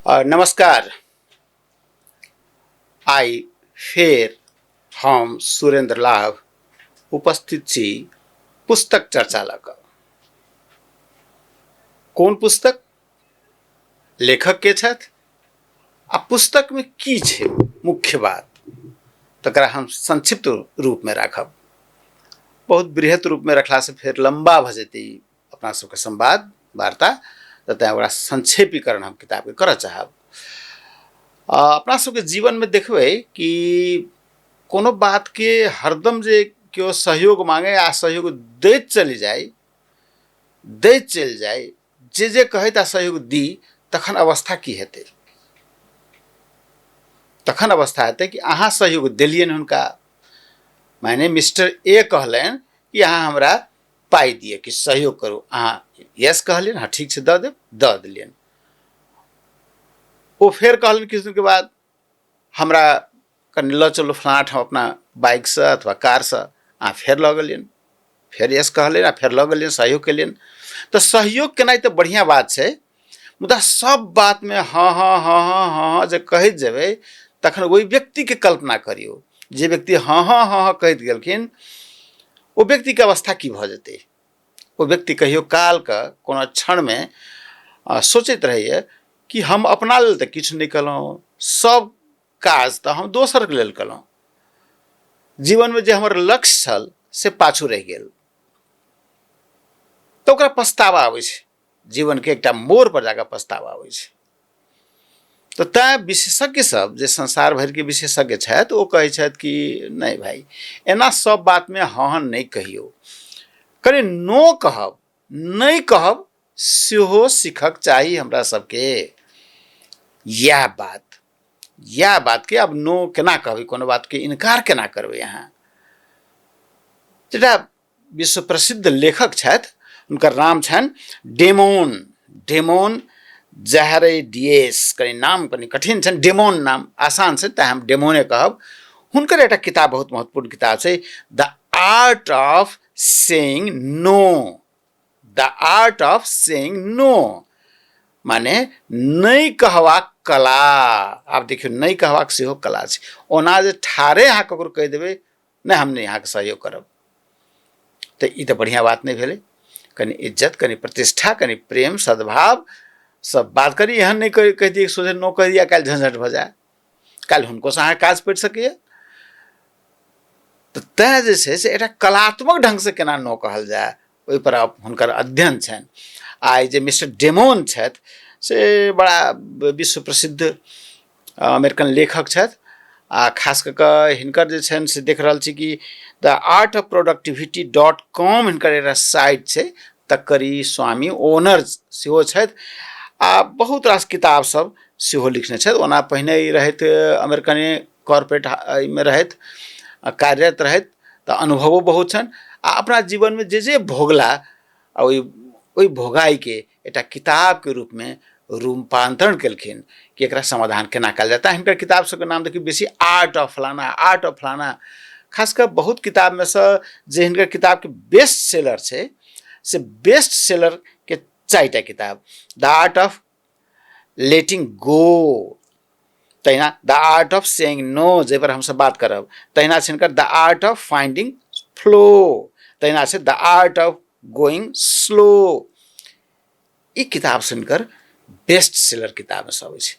नमस्कार। आई फेर हम सुरेंद्र लाभ उपस्थित छी पुस्तक चर्चा लऽ कऽ। कोन पुस्तक, लेखक के छथि आ पुस्तक में की छै मुख्य बात, तकरा हम संक्षिप्त रूप में राखब। बहुत बृहत रूप में रखला से फेर लंबा भ जेतै अपना सबके संवाद वार्ता, तऽ तेँ ओकरा संक्षेपीकरण हम किताब के करऽ चाहब। अपना सबके जीवन में देखबै कि कोनो बात के हरदम जे केओ सहयोग मांगे आ सहयोग दैत चलि जाय, जे कहैत आ सहयोग दी, तखन अवस्था की हेतै? तखन अवस्था हेतै कि अहाँ सहयोग देलियनि हुनका, माने मिस्टर ए कहलनि कि अहाँ हमरा पाई दिए कि सहयोग करू, अहाँ यस कहलियनि, हाँ ठीक छै दऽ देब, दऽ देलियनि। ओ फेर कहलनि किछु दिन के बाद, हमरा कनि लऽ चलू फलाना ठाम अपना बाइक से अथवा कार से, अहाँ फेर लऽ गेलियनि, फेर यस कहलियनि आ फेर लऽ गेलियनि, सहयोग केलियनि। तऽ सहयोग केनाइ तऽ बढ़िया बात छै, मुदा सब बात में हाँ हाँ हाँ हाँ हाँ हाँ जे कहैत जेबै, तखन ओहि व्यक्ति के कल्पना करियौ जे व्यक्ति हाँ हाँ हाँ हाँ कहैत गेलखिन, ओ व्यक्ति के अवस्था की भऽ जेतै? ओ व्यक्ति कहियो काल के कोनो क्षण में सोचैत रहैए कि हम अपना लेल तऽ किछु नहि केलहुँ, सब काज तऽ हम दोसर के लेल केलहुँ, जीवन में जे हमर लक्ष्य छल से पाछू रहि गेल। तऽ ओकरा पछतावा आबै छै, जीवन के एकटा मोड़ पर जाकर पछतावा आबै छै। तो तैं विशेषज्ञ सब जे संसार भर के विशेषज्ञ छथि, ओ कहै छथि कि नहीं भाई, एना सब बात में हाँ हाँ नहीं कहियो, कनि नो कहब, नहीं कहब सेहो सीखक चाही हमरा सबके। यह बात के अब नो केना कहबै, कोनो बात के इनकार केना करबै अहाँ? जेटा विश्व प्रसिद्ध लेखक छथि, उनकर नाम छनि डेमोन ज़ाहरडियस, कनि नाम कनि कठिन छनि, डेमोन नाम आसान छै, तेँ हम डेमोने कहब। हुनकर एकटा किताब बहुत महत्वपूर्ण किताब छै, the art of saying no. The art of saying no माने नहीं कहबाक कला। आब देखियौ, नहीं कहबाक सेहो कला छै। ओना जे ठारे अहाँ ककरो कहि देबै नहीं हम नहीं अहाँके सहयोग करब, तऽ ई तऽ बढ़िया बात नहीं भेलै। कनि इज्जत, कनि प्रतिष्ठा, कनि प्रेम, सद्भाव सब बात करी। एहन नहीं कहि दिए सोझे नो कहि दिया, काल्हि झंझट भऽ जाए, काल्हि हुनकोसँ अहाँ काज पड़ि सकैए। तऽ तेँ जे छै से एकटा कलात्मक ढंग से केना नो कहल जाए, ओहि पर हुनकर अध्ययन छनि। आइ जे मिस्टर डेमोन छथि, से बड़ा विश्व प्रसिद्ध अमेरिकन लेखक छथि, आ खास कऽ कऽ हिनकर जे छनि से देख रहल छी कि द आर्ट ऑफ प्रोडक्टिविटी.com हिनकर एकटा साइट छै, तक्करी स्वामी ओनर सेहो छथि, आ बहुत रास किताब सब सेहो लिखने छथि। ओना पहिने ई रहथि अमेरिकने कॉर्पोरेट में रहथि, कार्यरत रहथि, तऽ अनुभवो बहुत छनि, आ अपना जीवन में जे भोगला, ओहि भोगाई के एकटा किताब के रूप में रूपांतरण केलखिन कि एकरा समाधान केना कयल जाता। हिनकर किताब सबके नाम देखिए, बेसी आर्ट ऑफ फलाना। खास कर बहुत किताब में से जे हिनकर किताब के बेस्ट सेलर छै, से बेस्ट सेलर के 4टा किताब, the art of letting go, तहिना the art of saying no, जे पर हम सब बात करब, तहिना छै हिनकर the art of finding flow, तहिना छै the art of going slow. ई किताब से हिनकर बेस्ट सेलर किताब में सब छै।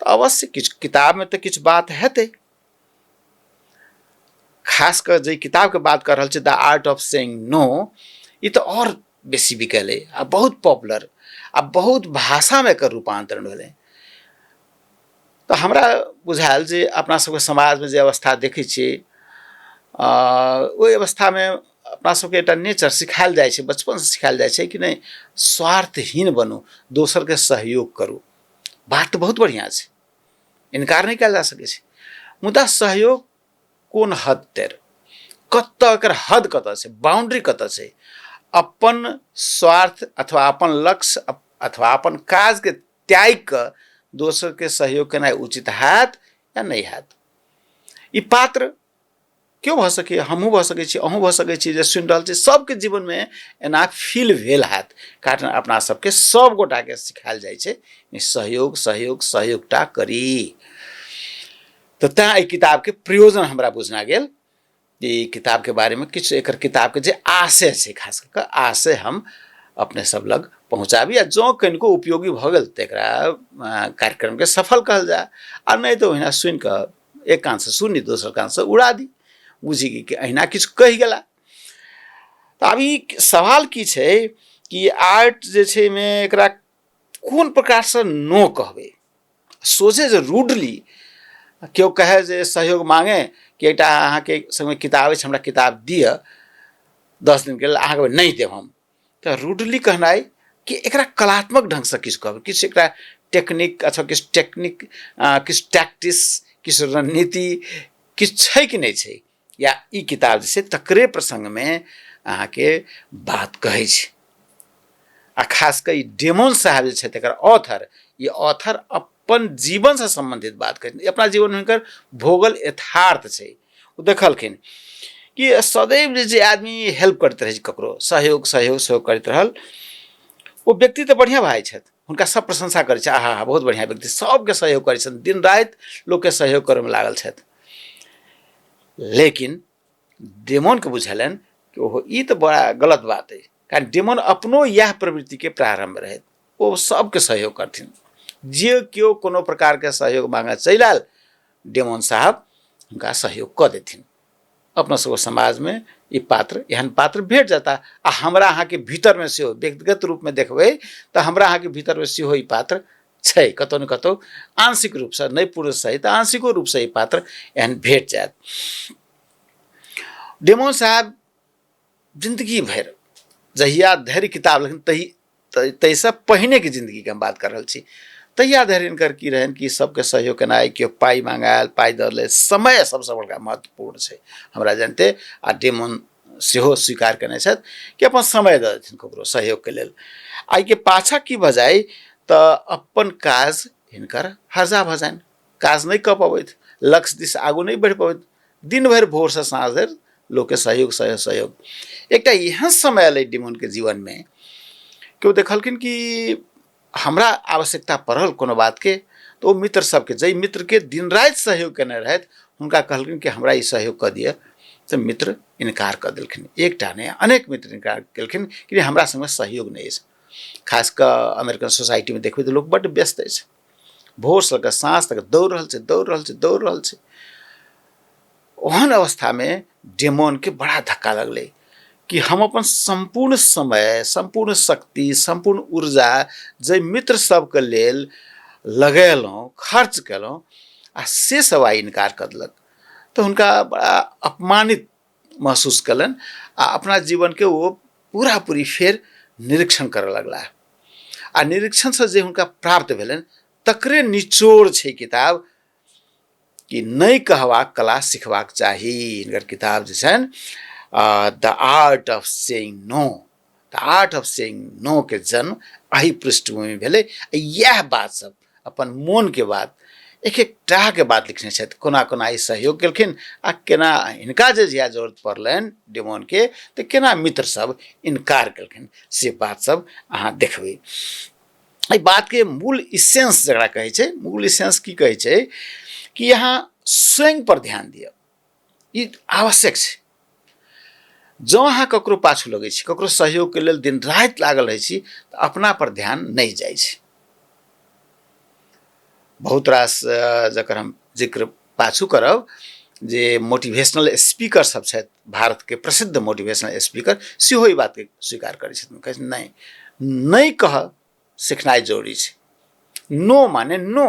तो अवश्य किछु किताब में तो किछु बात हेतै। खास कर जे किताब के बात कर रहल छै, the art of saying no, ई तो और बेसी बिकल है, आ बहुत पॉपुलर, आ बहुत भाषा में एकर रूपांतरण भेलै। तो हमरा बुझायल जे अपना सबके समाज में जे अवस्था देखै छियै, ओहि अवस्था में अपना सबके एकटा नेचर सिखायल जाइ छै, बचपन से सिखायल जाइ छै कि नहीं स्वार्थहीन बनू, दोसर के सहयोग करू। बात तो बहुत बढ़िया छै, इनकार नहीं कयल जा सकै छै, मुदा सहयोग कोन हद तक, कतऽ एकर हद कतऽ छै, बाउंड्री कतऽ छै? अपन स्वार्थ अथवा अपन लक्ष्य अथवा अपन काज के त्याग कऽ दोसर के सहयोग केनाइ उचित हैत या नहीं हैत? ई पात्र क्यों भऽ सकै, हमहूँ भऽ सकै छी, अहूँ भऽ सकै छी जे सुनि रहल छी, सबके जीवनमे एना फील भेल हैत। कारण अपना सबके सब गोटाके सिखाएल जाइ छै सहयोग सहयोग सहयोगटा करी। तऽ तेँ एहि किताबके प्रयोजन हमरा बुझना गेल। ई किताबके बारेमे किछु एकर किताबके जे आशय छै, खास कऽ कऽ आशय हम अपने सब लग पहुँचाबी। आ जँ कनिको उपयोगी भऽ गेल तऽ एकरा कार्यक्रमके सफल कहल जाए, आ नहि तऽ ओहिना सुनि कऽ एक कानसँ सुनी दोसर कानसँ उड़ा दी, बुझी कि अहिना किछु कहि गेला। तऽ आब ई सवाल की छै कि आर्ट जे छै एहिमे एकरा कोन प्रकारसँ नो कहबै। सोझे जे रूडली केओ कहै जे सहयोग मांगे कि एकटा अहाँके संगे किताब अछि, हमरा किताब दिअ 10 दिनके लेल, अहाँ कहबै नहि देब हम, तऽ रूडली कहनाइ कि एकरा कलात्मक ढङ्गसँ किछु कहबै, किछु एकरा टेक्निक अथवा किछु टेक्निक, किछु टैक्टिस, किछु रणनीति किछु छै कि नहि छै, या ई किताब जे छै तकरे प्रसङ्गमे अहाँके बात कहै छै। आ खास कऽ ई डेमोन साहब जे छथि एकर ऑथर, ई ऑथर अपन जीवनसँ सम्बन्धित बात कहै छथिन। अपना जीवनमे हुनकर भोगल यथार्थ छै। ओ देखलखिन कि सदैव जे आदमी हेल्प करैत रहै छै, ककरो सहयोग सहयोग सहयोग करैत रहल, ओ व्यक्ति तऽ बढ़िआँ भाइ छथि, हुनका सब प्रशंसा करै छै, आहा बहुत बढ़िआँ व्यक्ति, सबके सहयोग करै छथिन, दिन राति लोकके सहयोग करैमे लागल छथि। लेकिन डेमोनके बुझलनि कि ओहो ई तऽ बड़ा गलत बात अइ। कारण डेमोन अपनो इएह प्रवृत्तिके प्रारम्भ रहथि, ओ सबके सहयोग करथिन। जे केओ कोनो प्रकारके सहयोग माँगे चलि आयल, डेमोन साहब हुनका सहयोग कऽ देथिन। अपना सबके समाजमे ई पात्र, एहन पात्र भेट जाता। आ हमरा अहाँके भीतरमे सेहो व्यक्तिगत रूपमे देखबै तऽ हमरा अहाँके भीतरमे सेहो ई पात्र छै, कतहु ने कतहु आंशिक रूपसँ, नहि पूर्ण सही तऽ आंशिको रूपसँ ई पात्र एहन भेट जायत। डेमोन साहब जिंदगी भरि जहिया धरि किताब लिखलखिन ताहिसँ पहिनेके जिन्दगीके हम बात कर रहल छी, तहिया धरि हिनकर की रहनि कि सबके सहयोग केनाइ, केओ पाइ माँगायल पाइ दऽ ले, समय सबसँ बड़का महत्वपूर्ण छै हमरा जानते। आ डेमोन सेहो स्वीकार केने छथि कि अपन समय दऽ देथिन ककरो सहयोगके लेल। एहिके पाछाँ की भऽ जाय तऽ अपन काज हिनकर हर्जा भऽ जानि, काज नहि कऽ पबैत, लक्ष्य दिस आगू नहि बढ़ि पबैत, दिन भरि भोरसँ साँझ धरि लोकके सहयोग सहयोग सहयोग। एकटा एहन समय अयलै डेमोनके जीवनमे कि ओ देखलखिन कि हमरा आवश्यकता पड़ल कोनो बातके तऽ ओ मित्र सबके, जाहि मित्रके दिन राति सहयोग केने रहथि, हुनका कहलखिन कि हमरा ई सहयोग कऽ दिअ, तऽ मित्र इनकार कऽ देलखिन। एकटा नहि अनेक मित्र इनकार केलखिन कि हमरा सङ्गे सहयोग नहि अछि। खास कऽ अमेरिकन सोसाइटीमे देखबै तऽ लोक बड्ड व्यस्त अछि, भोरसँ लऽ कऽ साँझ तक दौड़ रहल छै दौड़ रहल छै दौड़ रहल छै। ओहन अवस्थामे डेमोनके बड़ा धक्का लगलै कि हम अपन सम्पूर्ण समय, सम्पूर्ण शक्ति, सम्पूर्ण ऊर्जा जाहि मित्र सबके लेल लगेलहुँ, खर्च केलहुँ, आ से सब आइ इनकार कऽ देलक। तऽ हुनका बड़ा अपमानित महसूस कयलनि आ अपना जीवनके ओ पूरा पूरी फेर निरीक्षण करऽ लगला। आ निरीक्षणसँ जे हुनका प्राप्त भेलनि तकरे निचोड़ छै किताब कि नहि कहबाक कला सिखबाक चाही। हिनकर किताब जे छनि the art of saying no, the art of saying no के जन्म एही पृष्ठभूमि भेलै। इएह बात सब अपन मोनके बात, एक एकटा के बात लिखने छथि, कोना कोना ई सहयोग केलखिन आ केना हिनका जे जिया जरूरत पड़लनि डेमोनके तऽ केना मित्र सब इनकार केलखिन, से बात सब अहाँ देखबै। एहि बातके मूल इसेंस जकरा कहै छै, मूल इसेंस की कहै छै कि यहाँ स्वयं पर ध्यान दिअ, ई आवश्यक छै। जँ अहाँ ककरो पाछू लगै छी, ककरो सहयोगके लेल दिन राति लागल रहै छी, तऽ अपना पर ध्यान नहि जाइ छै। बहुत रास जकर हम जिक्र पाछू करब, जे मोटिवेशनल स्पीकर सब छथि, भारतके प्रसिद्ध मोटिवेशनल स्पीकर सेहो ई बातके स्वीकार करै छथिन, कहै छथिन नहि कह सिखनाइ जरूरी छै। नो माने नो,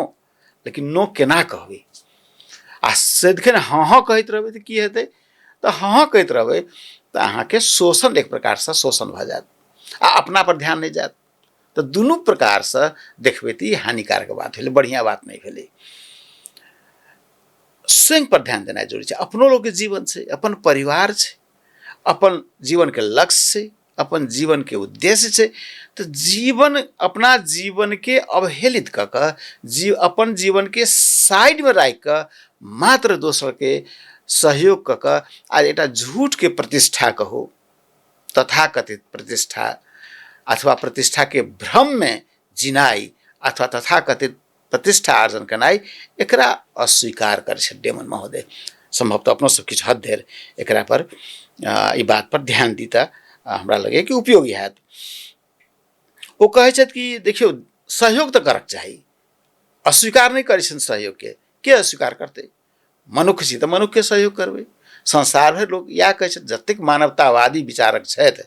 लेकिन नो केना कहबै। आ सदिखन हाँ हाँ कहैत रहबै तऽ की हेतै, तऽ हाँ हाँ कहैत रहबै तऽ अहाँके शोषण, एक प्रकारसँ शोषण भऽ जायत आ अपना पर ध्यान नहि जायत। तऽ दुनू प्रकारसँ देखबै तऽ ई हानिकारक बात भेलै, बढ़िआँ बात नहि भेलै। स्वयं पर ध्यान देनाइ जरूरी छै। अपनो लोकके जीवन छै, अपन परिवार छै, अपन जीवनके लक्ष्य छै, अपन जीवनके उद्देश्य छै। तऽ जीवन, अपना जीवनके अवहेलित कऽ कऽ अपन जीवनके साइडमे राखि कऽ मात्र दोसरके सहयोग कऽ कऽ आज एकटा झूठके प्रतिष्ठा कहू, तथाकथित प्रतिष्ठा अथवा प्रतिष्ठा के भ्रम में जिनाई अथवा तथाकथित प्रतिष्ठा अर्जन करनाई एकरा अस्वीकार करे छथि डेमन महोदय। संभवतः अपनो सब किछु हद धरि एकरा पर ई बात पर ध्यान दी तऽ हमरा लगे कि उपयोगी हैत। ओ कहै छथि कि देखियौ सहयोग तऽ करक चाही, अस्वीकार नहीं करै छथि सहयोग के अस्वीकार करतै? मनुष्य छी तऽ मनुष्य के सहयोग करबै। संसार भरि लोक इएह कहै छथि, जतेक मानवतावादी विचारक छथि,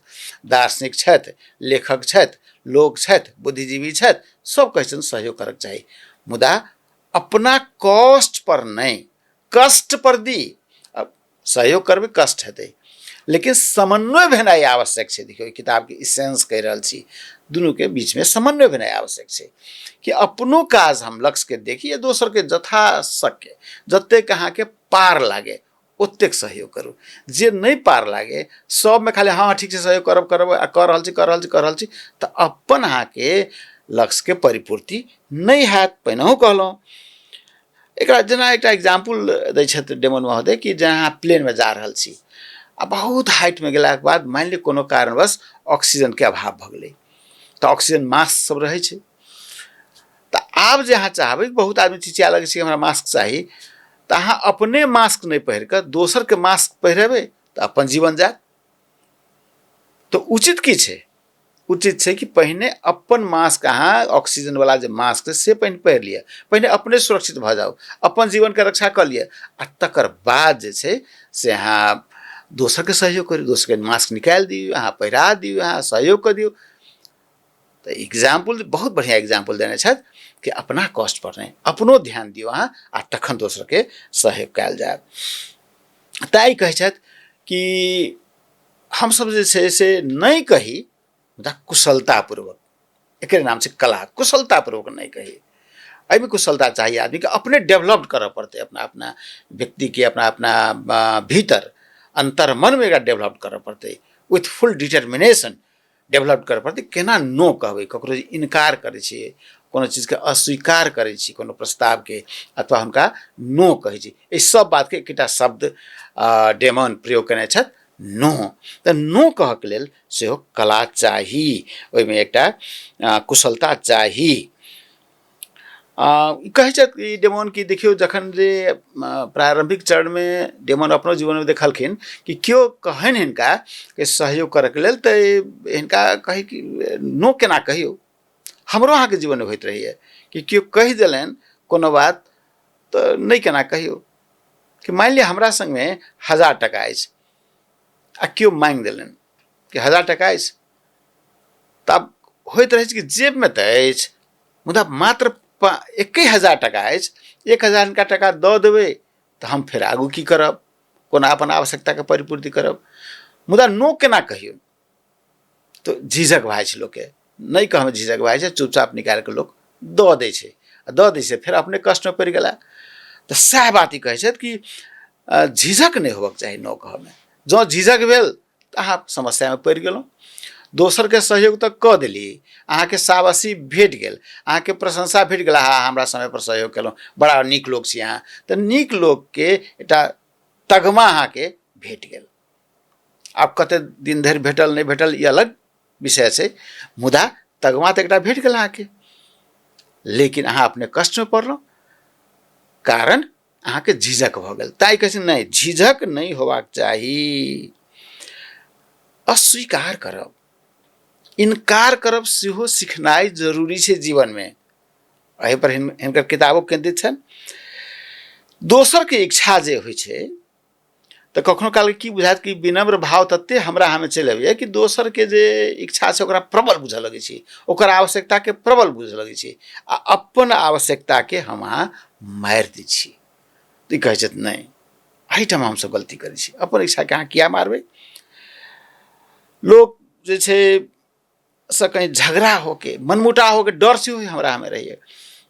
दार्शनिक छथि, लेखक छथि, लोक छथि, बुद्धिजीवी छथि, सब कहै छथि सहयोग करक चाही, मुदा अपना कष्ट पर नहीं, कष्ट पर दी। अब सहयोग करबै कष्ट हेतै, लेकिन समन्वय भेनाइ आवश्यक छै। देखियौ किताब के इसेंस कहि रहल छी, दुनू के बीच में समन्वय भेनाइ आवश्यक छै कि अपनो काज हम लक्ष्य के देखी, दोसर के यथाशक्य जतेक अहाँ के पार लागे ओतेक सहयोग करू। जे नहीं पार लागे सब में खाली हाँ ठीक से सहयोग करब करब कर रहल छी तऽ अपन अहाँ के लक्ष्य के परिपूर्ति नहीं हैत। पहिनहु कहलहुँ एकरा जेना एकटा एग्जाम्पल दै छथि डेमन महोदय कि जहाँ प्लेन में जा रहल छी आ बहुत हाइट में गेला के बाद मान ली कोनो कारणवश ऑक्सीजन के अभाव भ गेलै तऽ ऑक्सीजन मास्क सब रहै छै, तऽ आब जे अहाँ चाहबै, बहुत आदमी चिचिया लगे छै हमरा मास्क चाही, तऽ अहाँ अपने मास्क नहीं पहिर कऽ दोसर के मास्क पहिरेबै तऽ अपन जीवन जायत। तो उचित की छै? उचित छै कि पहिने अपन मास्क अहाँ ऑक्सीजन वाला जे मास्क छै से पहिर लिअ, पहिने अपने सुरक्षित भऽ जाउ, अपन जीवन के रक्षा कर लिअ, आ तकर बाद जे छै से अहाँ दोसर के सहयोग करियौ, दोसर के मास्क निकालि दियौ, अहाँ पहिरा दियौ, अहाँ सहयोग कर दियौ। तो एग्जाम्पल बहुत बढ़िया एग्जाम्पल देने छथि कि अपना कष्ट पर नहीं, अपनो ध्यान दियौ अहाँ आ तखन दोसर के सहयोग कयल जायत। ताहि कहै छथि कि हम सब जे छै से नहीं कही, मुदा कुशलतापूर्वक, एक नाम छै कला, कुशलतापूर्वक नहीं कही। एहिमे कुशलता चाहिए आदमी के, अपने डेवलप करऽ पड़तै, अपना अपना व्यक्ति के अपना अपना भीतर अंतर मन में एकरा डेवलप करऽ पड़तै, विथ फुल डिटर्मिनेशन डेवलप करऽ पड़तै। केना नो कहबै, ककरो इनकार करै छियै, कोनो चीज के अस्वीकार करै छी, कोनो प्रस्ताव के, अथवा हुनका नो कहै छी, एहि सब बात के एकटा शब्द डेमन प्रयोग केने छथि, नो। तऽ नो कहऽ के लेल सेहो कला चाही, ओहिमे एकटा कुशलता चाही। कहै छथि डेमन कि देखियौ जखन जे प्रारंभिक चरण में डेमन अपनो जीवन में देखलखिन कि केओ कहनि हिनका के सहयोग करऽ के लेल, तऽ हिनका कही कि नो केना कहियौ। हमरो अहाँ के जीवन में होइत रहैए कि केओ कहि देलनि कोनो बात तऽ नहीं केना कहियौ। कि मान लिअ हमरा संग में 1000 टका अछि आ केओ मांगि देलनि कि 1000 टका अछि, तऽ आब होइत रहै छै कि जेब में तऽ अछि, मुदा मात्र 1000 टका अछि, 1000 हिनका टका दऽ देबै तऽ हम फेर आगू की करब, कोना अपन आवश्यकता के परिपूर्ति करब। मुदा नो केना कहियौ, तो झिझक भए छै लोक के, नहीं कहमे झिझक भए छै, चुपचाप निकालि कऽ लोक दऽ दै छै, फेर अपने कष्ट में पड़ि गेला। तऽ सएह बात ई कहै छथि कि झिझक नहीं होबक चाही नो कहमे। जँ झिझक भेल तऽ अहाँ समस्या में पड़ि गेलहुँ। दोसर के सहयोग तऽ कऽ देली, अहाँ के शाबाशी भेट गेल, अहाँ के प्रशंसा भेट गेल, अहाँ हमरा समय पर सहयोग केलहुँ, बड़ा नीक लोक छी अहाँ, तऽ नीक लोक के एकटा तगमा अहाँ के भेट गेल। आब कते दिन धरि भेटल नहीं भेटल ई अलग विषय छै, मुदा तगमा तऽ एकटा भेट गेल अहाँ के, लेकिन अहाँ अपने कष्ट में पड़लहुँ, कारण अहाँ के झिझक भऽ गेल। ताहि कहै छै नहीं, झिझक नहीं होबाक चाही, अस्वीकार करब, इनकार करब सेहो सिखनाइ जरूरी छै जीवन में। एहि पर हिनकर किताबो केंद्रित छनि। दोसर के इच्छा जे होइ छै तऽ कखनो काल की बुझायत कि विनम्र भाव तत्ते हमरा हमें चलि अबैया कि दोसर के जे इच्छा छै ओकरा प्रबल बुझऽ लगै छी, ओकर आवश्यकता के प्रबल बुझऽ लगै छी, आ अपन आवश्यकता के हम अहाँ मारि दै छी। तऽ ई कहै छथि नहीं, एहिठाम हमसब गलती करै छी, अपन इच्छा के अहाँ किया मारबै। लोग जे छै से कहीं झगड़ा होके, मनमुटाव होके, डर से हमरा हमें रहिए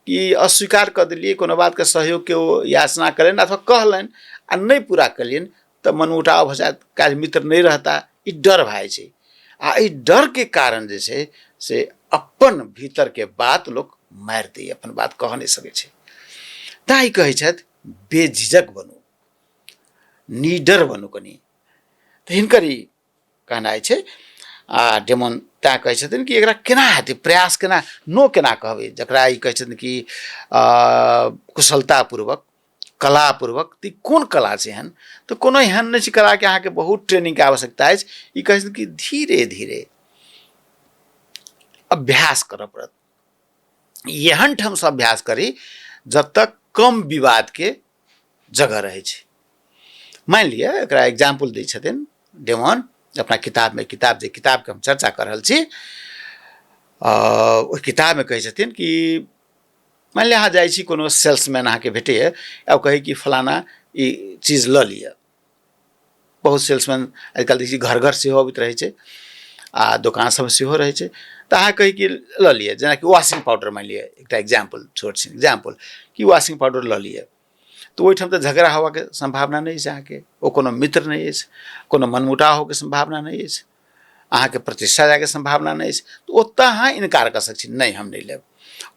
कि अस्वीकार कर दिलिए, कोनो बात के सहयोग के ओ याचना करें अथवा कहलन आ नहीं पूरा कलियन तऽ मनमुटाव भऽ जायत, काल्हि मित्र नहीं रहता, ई डर भए छै। आ ई डर के कारण जे छै से अपन भीतर के बात लोग मारि दै, अपन बात कह नहीं सकै छै। ताहि कहै छथि बेझिझक बनू, निडर बनू कनी। तऽ हिनकर ई कहनाइ छै। डेमोन त्या कहै छथिन कि एकरा केना हेतै, प्रयास केना, नो केना कहबै, जकरा ई कहै छथिन कि कुशलतापूर्वक, कलापूर्वक। तऽ कोन कला छै एहन? तऽ कोनो एहन नहि छै कला कि अहाँके बहुत ट्रेनिंगके आवश्यकता अछि। ई कहै छथिन कि धीरे धीरे अभ्यास करऽ पड़त। एहन ठामसँ अभ्यास करी जब तक कम विवादके जगह रहै छै। मानि लिअ एकरा एग्जाम्पल दै छथिन डेमोन अपना किताबमे, किताबके हम चर्चा कर रहल छी। ओहि किताबमे कहै छथिन कि मानि लिअ अहाँ जाइ छी, कोनो सेल्समैन अहाँके भेटैए, आब कहै कि फलाना ई चीज लऽ लिअ। बहुत सेल्समैन आजकल देखै छी घर घर सेहो अबैत रहै छै, आ दोकान सब सेहो रहै छै। तऽ अहाँ कही कि लऽ लिअ, जेनाकि वाशिंग पाउडर मानि लिअ, एकटा एग्जाम्पल, छोट सन एग्जाम्पल, कि वाशिंग पाउडर लऽ लिअ। तऽ ओहिठाम तऽ झगड़ा होबाके सम्भावना नहि अछि अहाँके, ओ कोनो मित्र नहि अछि, कोनो मनमुटाव होके सम्भावना नहि अछि, अहाँके प्रतिष्ठा जायके सम्भावना नहि अछि। तऽ ओतऽ अहाँ इनकार कऽ सकै छी, नहि हम नहि लेब।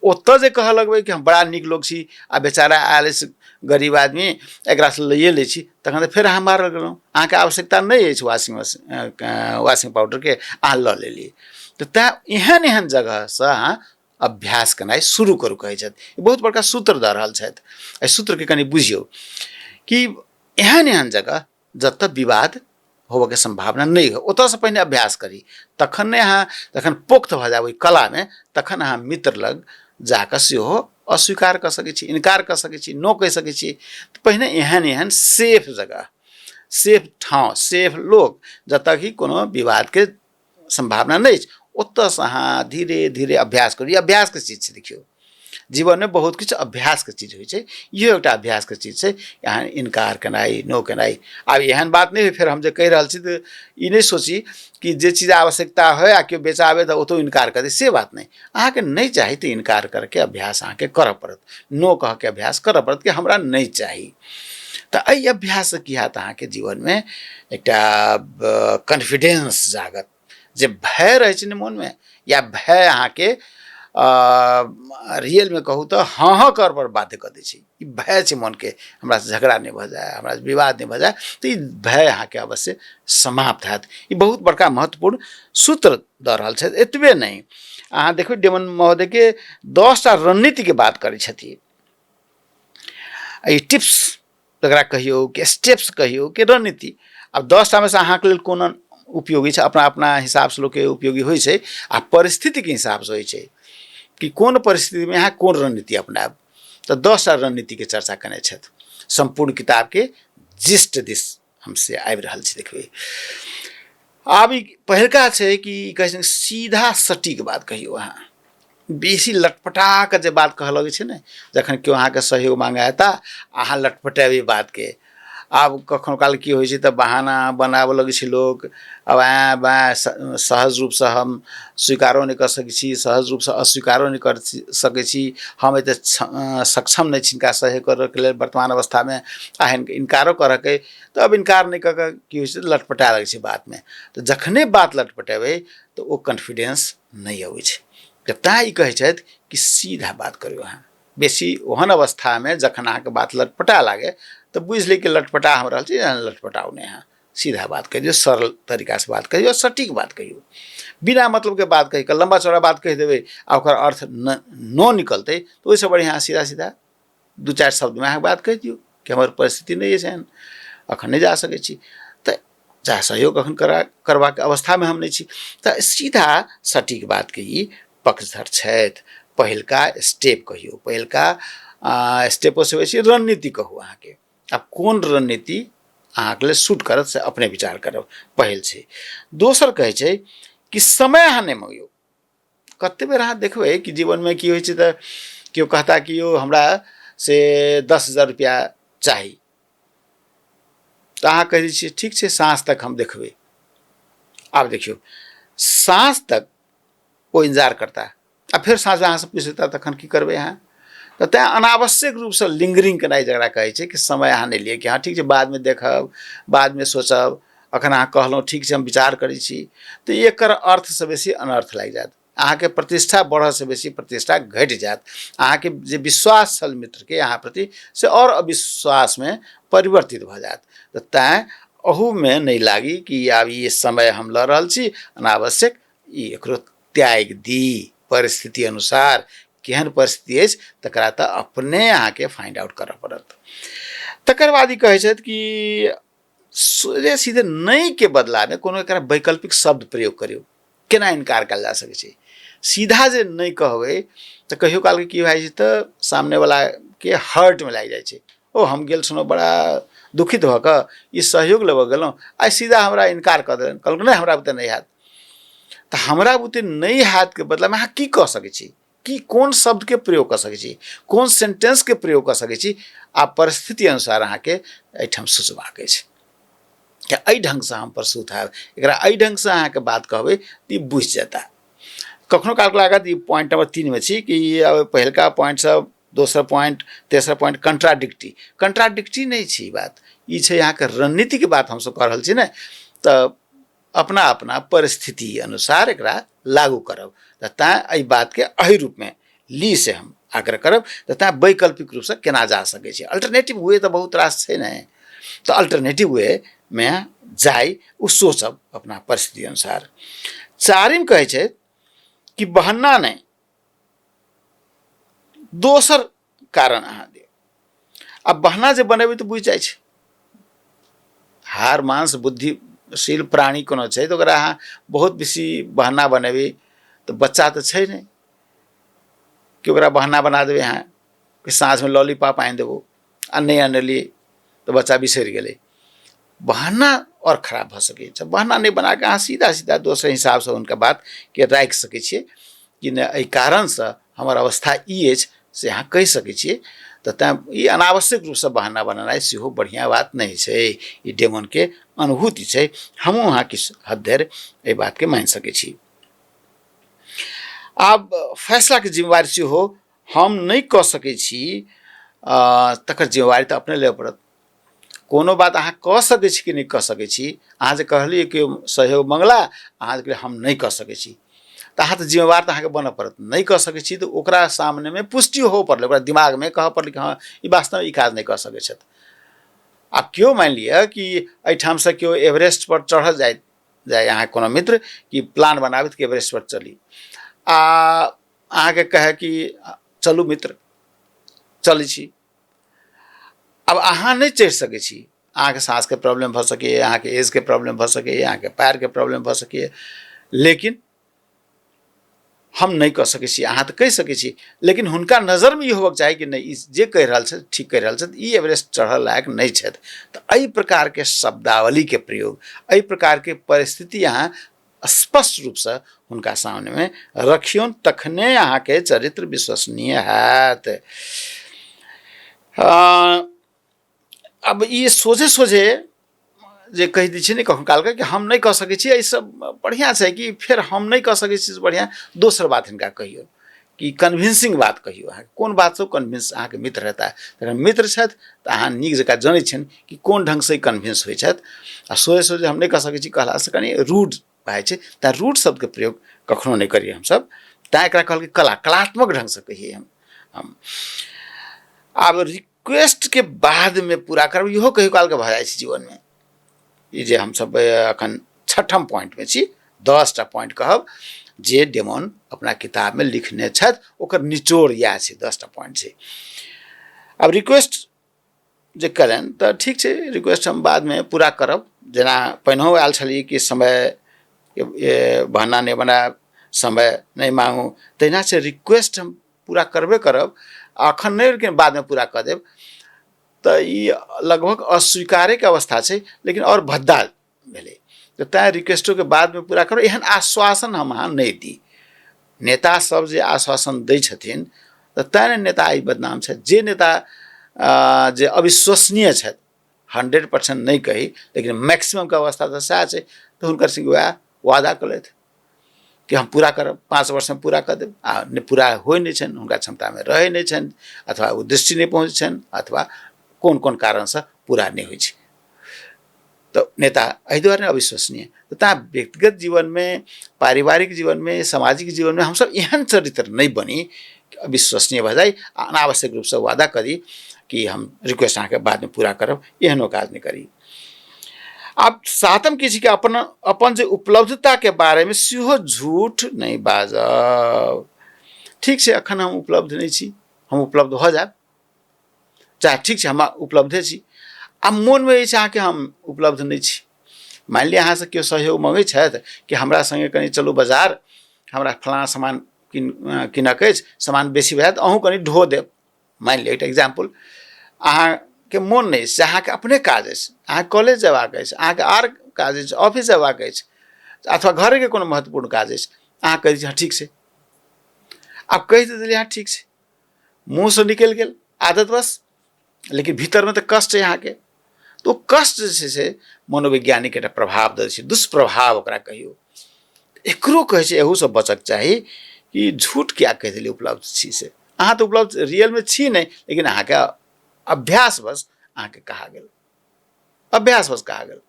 ओतऽ जे कहऽ लगबै कि हम बड़ा नीक लोक छी आ बेचारा आयल अछि गरीब आदमी, एकरासँ लइए लै छी, तखन तऽ फेर अहाँ मारल गेलहुँ। अहाँके आवश्यकता नहि अछि वाशिंग पाउडरके, अहाँ लऽ लेलियै। तऽ तैँ एहन एहन जगहसँ अहाँ अभ्यास केनाइ शुरू करू, कहै छथि। बहुत बड़का सूत्र दऽ रहल छथि। एहि सूत्रके कनि बुझियौ कि एहन एहन जगह जतऽ विवाद होबऽके सम्भावना नहि हो, ओतऽसँ पहिने अभ्यास करी। तखन नहि अहाँ जखन पोक्त भऽ जायब ओहि कलामे, तखन अहाँ मित्र लग जाकऽ सेहो अस्वीकार कऽ सकै छी, इनकार कऽ सकै छी, नो कहि सकै छी। तऽ पहिने एहन एहन सेफ जगह, सेफ ठाउँ, सेफ लोक, जतऽ कि कोनो विवादके सम्भावना नहीं छै, ओतऽसँ अहाँ धीरे धीरे अभ्यास करू। ई अभ्यासके चीज छै। देखियौ जीवनमे बहुत किछु अभ्यासके चीज होइ छै, इहो एकटा अभ्यासके चीज छै। यहाँ इनकार केनाइ, नो केनाइ। आब एहन बात नहीं फेर हम जे कहि रहल छी तऽ ई नहीं सोची कि जे चीज आवश्यकता होइ आ केओ बेचाबे तऽ ओतौ इनकार कर दे, से बात नहीं। अहाँके नहीं चाही तऽ इनकार करके अभ्यास अहाँके करऽ पड़त, नो कहके अभ्यास करऽ पड़त कि हमरा नहीं चाही। तऽ एहि अभ्याससँ की हैत, अहाँके जीवनमे एकटा कॉन्फिडेंस जागत। जे भय रहै छै ने मोनमे, या भय अहाँके रियलमे कहू तऽ हाँ हाँ कर पर बाध्य कऽ दै छै। ई भय छै मोनके, हमरासँ झगड़ा नहीं भऽ जाय, हमरासँ विवाद नहीं भऽ जाय, तऽ ई भय अहाँके अवश्य समाप्त हैत। ई बहुत बड़का महत्वपूर्ण सूत्र दऽ रहल छथि। एतबे नहीं, अहाँ देखियौ डेमन महोदयके 10टा रणनीतिके बात करै छथिन। ई टिप्स जकरा कहियौ कि स्टेप्स कहियौ कि रणनीति, आब 10टामे सँ अहाँके लेल कोन उपयोगी छै, अपना अपना हिसाबसँ लोकके उपयोगी होइ छै, आ परिस्थितिके हिसाबसँ होइ छै कि कोन परिस्थितिमे अहाँ कोन रणनीति अपनायब। तऽ 10टा रणनीतिके चर्चा केने छथि। सम्पूर्ण किताबके जिस्ट दिस हमसे आबि रहल छै। देखबै आब ई पहिलका छै कि कहै छै सीधा सटीक बात कहियौ। अहाँ बेसी लटपटा कऽ जे बात कहऽ लगै छै ने, जखन केओ अहाँके सहयोग मांगे एता, अहाँ लटपटेबै बातके। आब कखनो काल की होइ छै तऽ बहाना बनाबऽ लगै छै लोक। अब आँ बाँ सहज रूपसँ हम स्वीकारो नहीं कर सकै छी, सहज रूपसँ अस्वीकारो नहीं कर सकै छी। हम एते सक्षम नहीं छी हिनका सहयोग करऽके लेल वर्तमान अवस्थामे, आ इनकारो करऽके। तऽ अब इनकार नहीं कऽ कऽ की होइ छै, लटपटा लगै छै बातमे। तऽ जखने बात लटपटेबै तऽ ओ कॉन्फिडेंस नहीं अबै छै। तऽ तैँ ई कहै छथि कि सीधा बात करियौ। अहाँ बेसी ओहन अवस्थामे जखन अहाँके बात लटपटा लागे तऽ बुझि ली कि लटपटा हम रहल छी, लटपटाउ नहीं। अहाँ सीधा बात कहियौ, सरल तरीकासँ बात कहियौ, सटीक बात कहियौ। बिना मतलबके बात कहि कऽ लम्बा चौड़ा बात कहि देबै आ ओकर अर्थ नो निकलतै, तऽ ओहिसँ बढ़िआँ सीधा सीधा 2-4 शब्दमे अहाँ बात कहि दियौ कि हमर परिस्थिति नहीं अछि एहन, अखन नहीं जा सकै छी, तऽ चाहे सहयोग अखन करबाक अवस्थामे हम नहीं छी। तऽ सीधा सटीक बातके ई पक्षधर छथि। पहिलका स्टेप कहियौ, पहिलका स्टेपोसँ बेसी रणनीति कहू। अहाँके आब कोन रणनीति अहाँके लेल सूट करत से अपने विचार करब, पहिल छै। दोसर कहै छै कि समय अहाँ नहीं मङ्गियौ। कतेक बेर अहाँ देखबै कि जीवनमे की होइ छै तऽ केओ कहता कि यौ हमरा से 10,000 रुपैआ चाही, तऽ अहाँ कहि दै छियै ठीक छै, साँझ तक हम देखबै। आब देखियौ साँझ तक ओ इंतजार करता, आ फिर साँझमे अहाँसँ पूछता तखन की करबै अहाँ। तऽ तैँ अनावश्यक रूपसँ लिंगरिंग केनाइ जकरा कहै छै कि समय अहाँ नहीं लिअ कि हाँ ठीक छै बादमे देखब, बादमे सोचब, अखन अहाँ कहलहुँ ठीक छै हम विचार करै छी, तऽ एकर अर्थसँ बेसी अनर्थ लागि जायत। अहाँके प्रतिष्ठा बढ़ से बेसी प्रतिष्ठा घट जात, अहाँके जे विश्वास छल मित्र के यहाँ प्रति से और अविश्वास में परिवर्तित भ जात। तो तैं अहू में नहीं लागी कि अब ये समय हम लड़ रहल छी, अनावश्यक ई एकरो त्याग दी, परिस्थिति अनुसार केहन परिस्थिति अछि तकरा तऽ अपने अहाँके फाइंड आउट करऽ पड़त। तकर बाद ई कहै छथि कि सोझे सीधे नहीं के बदला में कोनो एकरा वैकल्पिक शब्द प्रयोग करियो, केना इनकार कल जा सकै छै। सीधा जे नहीं कहबै तऽ कहियो काल के की भए छै तऽ सामने वाला के हर्ट में लागि जाइ छै। ओ हम गेल छलहुँ बड़ा दुखित भऽ कऽ ई सहयोग लेबऽ गेलहुँ, आइ सीधा हमरा इनकार कऽ देलनि, कहलकै नहि हमरा बुते नहीं हैत। तऽ हमरा बुते नहीं हैत के बदला में अहाँ की कऽ सकै छी, कि कोन शब्द के प्रयोग कर सकै छी, कोन सेंटेंस के प्रयोग कर सकै छी, आ परिस्थिति अनुसार अहाँके एहिठाम सोचबाक अछि कि एहि ढंग से हम प्रस्तुत हैब, एकरा एहि ढंग से अहाँके बात कहबै तऽ ई बुझि जेता। कखनो काल लागत ई पॉइंट नंबर 3 में छी कि अब पहिलका पॉइंट सब, दोसर पॉइंट, तेसर पॉइंट कंट्राडिक्टी नहीं छी बात, ई छै अहाँके रणनीति के बात हमसब कह रहल छी ने, तऽ अपना अपना परिस्थिति अनुसार एकरा लागू करब। तऽ तैं एहि बात के एहि रूप में ली से हम आग्रह करब, तऽ तैं वैकल्पिक रूप से केना जा सकै छै। अल्टरनेटिव वे तऽ बहुत रास छै ने, तो अल्टरनेटिव वे में जाय उ सोचब अपना परिस्थिति अनुसार। चारिम कहै छै कि बहाना नहीं, दोसर कारण अहाँ दियौ। अब बहाना जे बनेबै तऽ बुझि जाइ छै, हार मांस बुद्धिशील प्राणी कोनो छै तऽ ओकरा अहाँ बहुत बेसी बहाना बनेबै तऽ बच्चा तऽ छै नहीं कि ओकरा बहाना बना देबै अहाँ कि साँझ में लॉलीपॉप आनि देबो आ नहीं आनलिए तो बच्चा बिसरि गेलै। बहाना और खराब भऽ सकै छै। बहाना नहीं बना के अहाँ सीधा सीधा दोसर हिसाब से हुनका बात के राखि सकै छियै कि नहि एहि कारण से हमर अवस्था ई अछि से अहाँ कहि सकै छियै। तऽ तैं ई अनावश्यक रूप से बहाना बनेनाइ सेहो बढ़िया बात नहीं छै, ई डेमन के अनुभूति छै। हमहूँ अहाँ किछु हद धरि एहि बात के मानि सकै छी। आब फैसला के जिम्मेवारी सेहो हम नहीं कह सकै छी, तकर जिम्मेवारी तऽ अपने लेबऽ पड़त। कोनो बात अहाँ कह सकै छी कि नहीं कह सकै छी, अहाँ जे कहलिए कि सहयोग मंगला अहाँ जे हम नहीं कह सकै छी तऽ अहाँ तऽ जिम्मेवार तऽ अहाँके बनऽ पड़त। नहीं कह सकै छी तऽ ओकरा सामने में पुष्टि हो पड़लै, ओकरा दिमाग में कहऽ पड़लै कि हाँ ई वास्तव में ई काज नहीं कह सकै छथि। आ केओ मानि लिअ कि एहिठाम से केओ एवरेस्ट पर चढ़ल जाए अहाँ कोनो मित्र कि प्लान बनाबैत कि एवरेस्ट पर चली, आ अहाँके कहे कि चलू मित्र चलै छी। अब अहाँ नहीं चढ़ि सकै छी, अहाँके सांस के प्रॉब्लम भऽ सकैए, अहाँके एज के प्रॉब्लम भऽ सकैए, अहाँके पैर के प्रॉब्लम भऽ सकैए, लेकिन हम नहीं कह सकै छी। अहाँ तऽ कहि सकै छी, लेकिन हुनका नजर में ई होबक चाही कि नहीं ई जे कहि रहल छथि ठीक कहि रहल छथि, ई एवरेस्ट चढ़ल लायक नहीं छथि। तऽ एहि प्रकार के शब्दावली के प्रयोग, एहि प्रकार के परिस्थिति अहाँ स्पष्ट रूप से हुनका सामने में रखियौन, तखने अहाँके चरित्र विश्वसनीय हैत। अब ये सोझे सोझे जे कहि दै छै ने कखनो काल के कि हम नहीं कह सकै छी, एहि सब बढ़िया छै कि फिर हम नहीं कह सकै छी से बढ़िया दोसर बात हिनका कहियो कि कन्विंसिंग बात कहियो। अहाँ कोन बात से कन्विंस अहाँके मित्र रहता है, अगर मित्र छथि तऽ अहाँ नीक जकाँ जानै छियनि कि कोन ढंग से कन्विंस होइ छथि। आ सोझे सोझे हम नहीं कह सकै छी कहला से कनि रूड भए छै, तऽ रूड शब्द के प्रयोग कखनो नहीं करिए हमसब। तैं एकरा कहल कलात्मक ढंग से कहिए हम। आब रिक्वेस्ट के बाद में पूरा करब इहो कहियो काल के भऽ जाइ छै जीवन में। ई जे हमसब अखन छठम पॉइंट में छी, 10टा पॉइंट कहब जे डेमन अपना किताब में लिखने छथि, ओकर निचोड़ इएह छै, 10टा पॉइंट छै। अब रिक्वेस्ट जे करें तऽ ठीक छै, रिक्वेस्ट हम बाद में पूरा करब। जेना पहिनहु आयल छलिए कि समय बहाना नहीं बनायब, समय नहीं मांगू, तहिना से रिक्वेस्ट हम पूरा करबे करब, अखन नहीं लेकिन बाद में पूरा कऽ देब। तऽ ई लगभग अस्वीकारे के अवस्था छै, लेकिन और भद्दा भेलै। तऽ तैं रिक्वेस्टो के बाद में पूरा करब, एहन आश्वासन हम अहाँ नहीं दी। नेता सब जे आश्वासन दै छथिन तऽ तैं ने नेता ई बदनाम छथि। जे नेता जे अविश्वसनीय छथि, 100% नहीं कही लेकिन मैक्सिमम के अवस्था तऽ सएह छै, तऽ हुनकर संगे वएह वादा केलथि कि हम पूरा करब, 5 वर्ष में पूरा कऽ देब, आ पूरा होइ नहीं छनि, हुनका क्षमता में रहै नहीं छनि, अथवा ओ दृष्टि नहीं पहुँचै छनि, अथवा कोन कोन कारण से पूरा नहीं होइ छै। तो नेता एहि दुआरे अविश्वसनीय। तो ता व्यक्तिगत जीवन में, पारिवारिक जीवन में, सामाजिक जीवन में हम सब एहन चरित्र नहीं बनी कि अविश्वसनीय भऽ जाई, अनावश्यक रूप से वादा करी कि हम रिक्वेस्ट अहाँके बाद में पूरा करब, एहनो काज नहीं करी। अब सातम किसी के अपन जे उपलब्धता के बारे में सेहो झूठ नहीं बाजब। ठीक छै, अखन हम उपलब्ध नहीं छी, हम उपलब्ध हो जाब, चाहे ठीक छै हम उपलब्धे छी, आ मन में अहाँके हम उपलब्ध नहीं छी। मान लिअ अहाँ से केओ सहयोग मांगै छथि कि हमरा संगे कनि चलू बाजार, हमरा फलाना सामान किनक अछि, सामान बेसी भए जायत, अहूँ कनि ढो देब। मान लिअ एकटा एग्जाम्पल, अहाँके मोन नहीं अछि, अहाँके अपने काज अछि, अहाँ कॉलेज जयबाक अछि, अहाँके आर काज अछि, ऑफिस जयबाक अछि, अथवा घर के कोनो महत्वपूर्ण काज अछि, अहाँ कहि दी हाँ ठीक छै। आब कहि तऽ देलियै हाँ ठीक छै, मुँह से निकलि गेल आदतवश, लेकिन भीतर में तो कष्ट है अहाँके। तो कष्ट जे छै मनोवैज्ञानिक एकटा प्रभाव दै छै, दुष्प्रभाव ओकरा कहियो। एकरो कहै छै एहू से बचक चाही कि झूठ क्या कहि देलियै उपलब्ध छी से। अहाँ तो उपलब्ध रियल में छी नहीं, लेकिन अहाँके अभ्यासवश अहाँके कहा गेल, अभ्यासवश कहा गेल।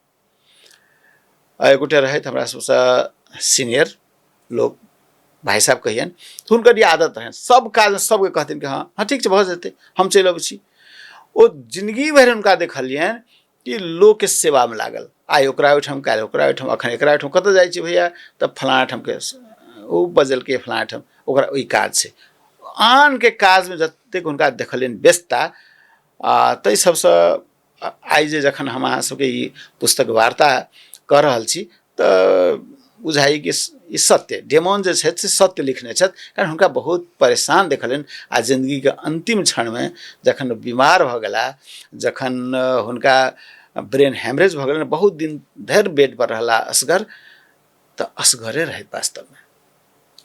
एगोटे रहथि हमरा सबसे सीनियर लोग, भाई साहब कहियन, तो हुनकर ई आदत रहनि, सब काज में सबके कहथिन कि हाँ हाँ ठीक छै भऽ जेतै, हम चलि अबै छी। ओ जिंदगी भरि हुनका देखलियनि कि लोग के सेवा में लागल, आइ ओकरा ओहिठाम, काल्हि ओकरा ओहिठाम, अखन एकरा ओहिठाम, कतऽ जाइ छी भैया, तऽ फलाना ठाम के ओ बजलकै, फलाना ठाम ओकरा ओहि काज छै। आन के काज में जतेक हुनका देखलियनि व्यस्तता, ताहि सबसे आइ जे जखन हम अहाँ सबके ई पुस्तक वार्ता कऽ रहल छी तऽ बुझाइ कि ई सत्य, डेमोन जे छथि से सत्य लिखने छथि। कारण हुनका बहुत परेशान देखलियनि, आ जिंदगी के अंतिम क्षण में जखन बीमार भऽ गेला, जखन हुनका ब्रेन हेमरेज भऽ गेलनि, बहुत दिन धरि बेड पर रहला असगर, तऽ असगरे रहैत वास्तव में।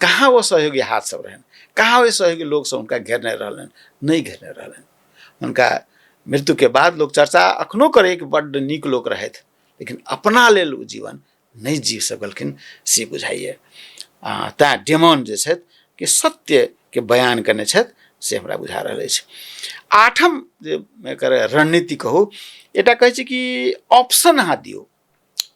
कहाँ वो सहयोगी हाथ सब रहन, कहाँ वो सहयोगी लोग सब हुनका घेरने रहलन, नहीं घेरने रहलन। हुनका मृत्यु के बाद लोग चर्चा अखनो करे कि बड्ड नीक लोक रहथि, लेकिन अपना लेल ओ जीवन नहीं जी सकलखिन से बुझाइए। तेँ डेमोन जे छथि कि सत्य के बयान करने छथि से हमरा बुझा रहल अछि। आठम जे एकर रणनीति कहू, एटा कहै छै कि ऑप्शन अहाँ दियौ।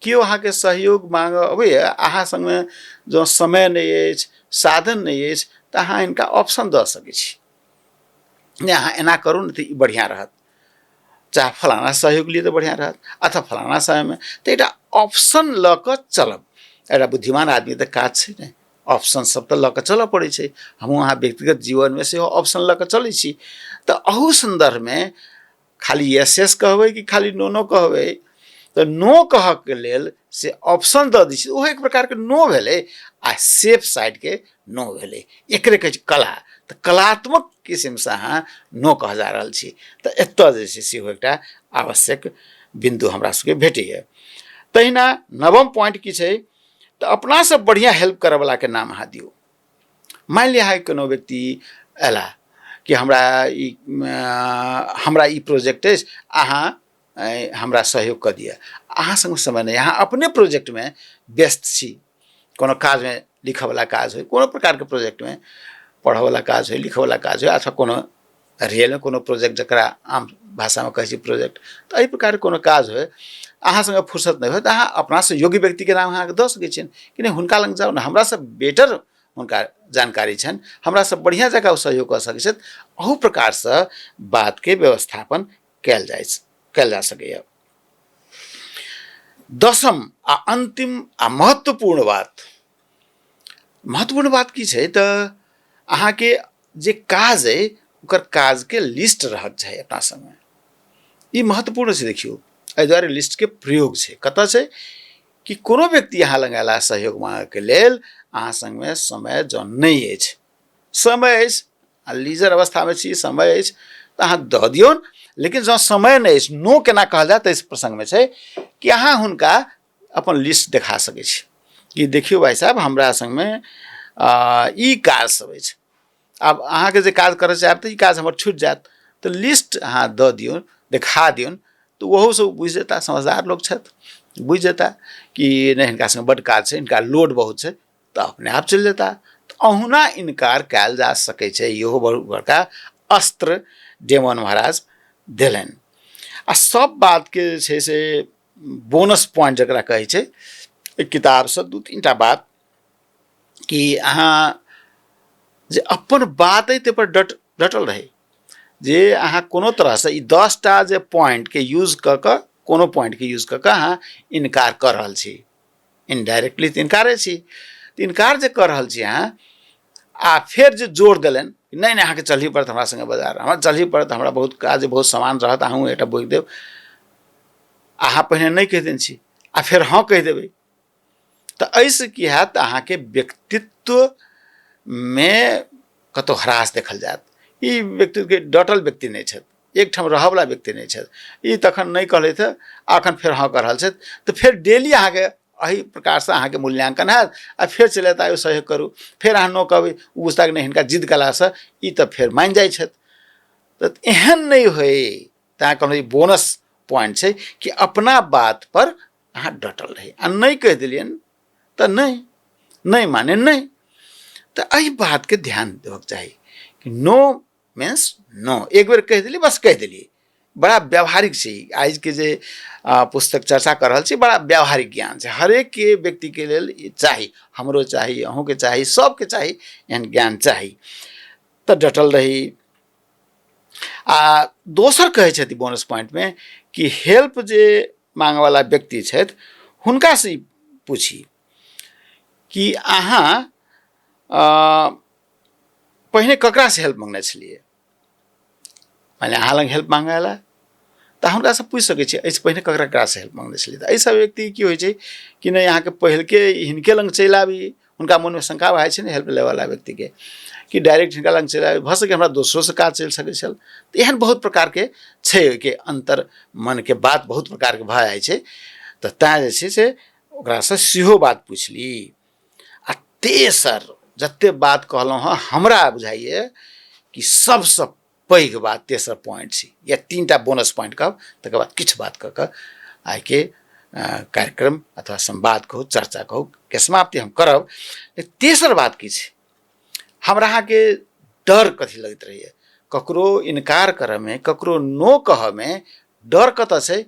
केओ अहाँके सहयोग मांग अबैए, अहाँ संगमे जँ समय नहीं अछि, साधन नहीं अछि, तऽ अहाँ हिनका ऑप्शन दऽ सकै छी, नहि अहाँ एना करू ने तऽ ई बढ़िआँ रहत, चाहे फलाना सहयोग लिए तो बढ़िया रहत, अथवा फलाना समय में, तो एक ऑप्शन लऽ कऽ चलब। एक बुद्धिमान आदमी तो काज छै ने, ऑप्शन सब तो लऽ कऽ चलऽ पड़ै छै। हमहूँ अहाँ व्यक्तिगत जीवन में से ऑप्शन लऽ कऽ चलै छी। तो अहू संदर्भ में खाली यस यस कहबै कि खाली नो नो कहबै, तो नो कहके लेल से ऑप्शन दऽ दै छी, ओहो एक प्रकार के नो भेलै, आ सेफ साइड के नो भेलै। एकरे कहै छै कला। तो कलात्मक किस्म से अहाँ नो कह जा रहल छी, तो एतऽ जे छै सेहो एकटा आवश्यक बिंदु हमरा सबके भेटैए। तहिना नवम पॉइंट की छै, तो अपना से बढ़िया हेल्प करे वाला के नाम अहाँ दियौ। मान लिअ अहाँ कोनो व्यक्ति एला कि हमरा ई प्रोजेक्ट अछि, अहाँ हमरा सहयोग कऽ दिअ। अहाँ संग समय नहीं, अहाँ अपने प्रोजेक्ट में व्यस्त छी, कोनो काज में लिखऽ वाला काज हो, कोनो प्रकार के प्रोजेक्ट में पढ़ऽ वाला काज हो, लिखऽ वाला काज हो, अथवा कोनो रियल में कोनो प्रोजेक्ट जकरा आम भाषा में कहै छी प्रोजेक्ट, तो एहि प्रकार कोनो काज हो, अहाँ संगे फुर्सत नहीं हो, तो अहाँ अपना से योग्य व्यक्ति के नाम अहाँ दऽ सकै छियनि कि नहीं हुनका लग जाउ ने, हमरा से बेटर हुनका जानकारी छनि, हमरा से बढ़िया जगह ओ सहयोग कऽ सकै छथि। अहू प्रकार से बात के व्यवस्थापन कयल जा सकैए। दसम आ अंतिम आ महत्वपूर्ण बात की छै, तऽ अहाँके जे काज है ओकर काज के लिस्ट रहक चाही अपना संग में। ई महत्वपूर्ण छै। देखियौ, एहि दुआरे लिस्ट के प्रयोग छै, कतऽ छै कि कोनो व्यक्ति अहाँ लग अयला सहयोग मांगे के लेल, अहाँ संग में समय जँ नहीं अछि, समय अछि आ लीजर अवस्था में छी, समय अछि तऽ अहाँ दऽ दियौन। लेकिन जँ समय नहीं अछि, नो केना कहल जाय, इस प्रसंग में छै कि अहाँ हुनका अपन लिस्ट देखा सकै छी कि देखियौ भाई साहब, हमरा संग में ई काज सब अछि, आब अहाँके जे काज करऽ चाहब तऽ ई काज हमर छूटि जायत, तऽ लिस्ट अहाँ दऽ दियौन, देखा दियौन, तो ओहो से बुझि जेता, समझदार लोग छथि, बुझि जेता कि नहीं हिनका संगे बड्ड काज छै, हिनका लोड बहुत छै, तऽ अपने आप चलि जेता। तऽ अहुना इनकार कयल जा सकै छै। इहो बहुत बड़का अस्त्र डेमोन महाराज देलनि। आ सब बात के जे छै से बोनस पॉइंट जकरा कहै छै एहि किताबसँ दू तीन टा बात कि अहाँ जे अपन बात अइ ताहिपर डटल रहै जे अहाँ कोनो तरहसँ ई 10 टा जे पॉइंटके यूज कऽ कऽ कोनो पॉइंटके यूज कऽ कऽ अहाँ इनकार कऽ रहल छी इनडायरेक्टली तऽ इनकारे छी तऽ इनकार जे कऽ रहल छी अहाँ आ फेर जे जोर देलनि नहीं नहीं अहाँके चलही पड़त हमरा संगे बाजार हमरा चलही पड़त हमरा बहुत काज बहुत सामान रहत अहूँ एकटा बोकि देब अहाँ पहिने नहीं कहि देने छी आ फेर हाँ कहि देबै तऽ एहिसँ की हैत अहाँके व्यक्तित्वमे कतहु ह्रास देखल जायत ई व्यक्तित्वके डटल व्यक्ति नहीं छथि एकठाम रहयवला व्यक्ति नहीं छथि ई तखन नहीं कहलथि आ एखन फेर हाँ कऽ रहल छथि तऽ फेर डेली अहाँके एही प्रकारसँ अहाँके मूल्यांकन हैत आ फेर चलि आयत सहयोग करू फेर अहाँ नो कहबै ओ बुझता कि नहि हिनका जिद कयलासँ ई तऽ फेर मानि जाइ छथि तऽ एहन नहीं होय तैँ कहलहुँ ई बोनस पॉइंट छै कि अपना बात पर अहाँ डटल रही आ नहीं कहि देलियनि तऽ नहीं माने नहीं तऽ एहि बातके ध्यान देबऽके चाही कि नो मीन्स नो एक बेर कहि देलियै बस कहि देलियै बड़ा व्यावहारिक छै आज के जे पुस्तक चर्चा कर रहल छी बड़ा व्यावहारिक ज्ञान छै हरेक के व्यक्ति के लेल चाही हमरो चाही अहूँके चाही सबके चाही एहन ज्ञान चाही तऽ डटल रही आ दोसर कहै छथि बोनस पॉइंट में कि हेल्प जे मांगवाला व्यक्ति छथि हुनका से पूछी कि अहाँ पहिने ककरा से हेल्प मांगने छलियै माने अहाँ लग हेल्प मांगेला तऽ हुनकासँ पूछि सकै छियै एहिसँ पहिने ककरासँ हेल्प मांगने छलियै तऽ एहिसब व्यक्ति की होइ छै कि नहि अहाँके पहिलके हिनके लग चलि आबी हुनका मोनमे शंका भए जाइ छै ने हेल्प लेवला व्यक्तिके कि डायरेक्ट हिनका लग चलि आबी भऽ सकै हमरा दोसरोसँ काज चलि सकै छल तऽ एहन बहुत प्रकारके छै ओहिके अंतर मनके बात बहुत प्रकारके भऽ जाइ छै तऽ तैँ जे छै से ओकरासँ सेहो बात पुछली आ तेसर जते बात कहलहुँ हँ हमरा बुझाइए कि सबसँ पैघ बात तेसर पॉइंट छै या 3टा बोनस पॉइंट कहब तकर बाद किछु बात कऽ कऽ आइके कार्यक्रम अथवा संवाद कहू चर्चा कहू के समाप्ति हम करब तेसर बात की छै हमरा अहाँके डर कथी लगैत रहैए ककरो इनकार करयमे ककरो नो कहयमे डर कतऽ छै